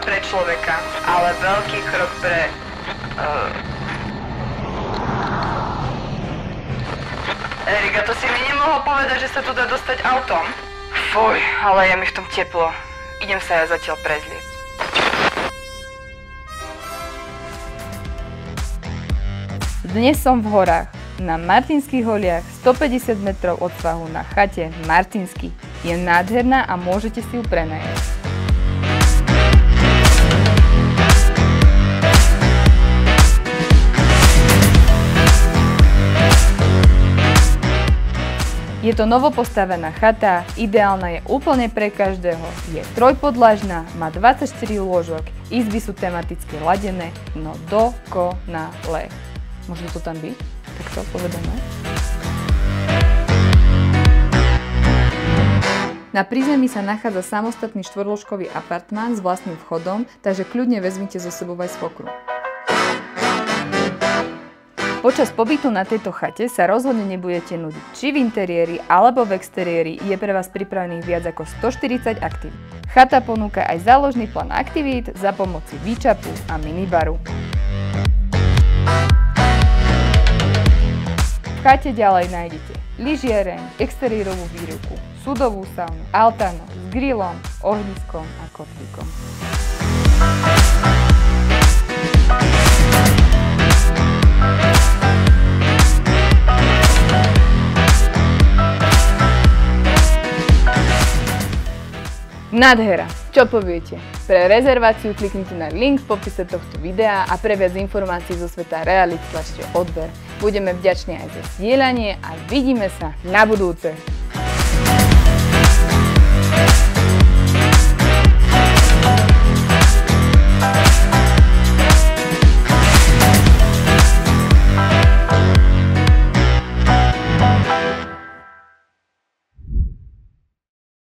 pre človeka, ale veľký krok pre... Erika, to si mi nemohol povedať, že sa tu dá dostať autom? Fuj, ale je mi v tom teplo. Idem sa ja zatiaľ prezliecť. Dnes som v horách, na Martinských holiach, 150 metrov od svahu na chate Martinsky. Je nádherná a môžete si ju prenajať. Je to novopostavená chata, ideálna je úplne pre každého. Je trojpodlažná, má 24 lôžok, izby sú tematicky ladené, no dokonale. Môže to tam byť? Takto povedané. Na prízemí sa nachádza samostatný štvorlôžkový apartmán s vlastným vchodom, takže kľudne vezmite so sebou aj svokru. Počas pobytu na tejto chate sa rozhodne nebudete nudiť. Či v interiéri alebo v exteriéri je pre vás pripravených viac ako 140 aktivít. Chata ponúka aj záložný plán aktivít za pomoci výčapu a minibaru. V chate ďalej nájdete lyžiareň, exteriérovú výrivku, sudovú saunu, altáno s grillom, ohniskom a kotlíkom. Nádhera! Čo poviete? Pre rezerváciu kliknite na link v popise tohto videa a pre viac informácií zo sveta realít tlačte odber. Budeme vďační aj za zdieľanie a vidíme sa na budúce!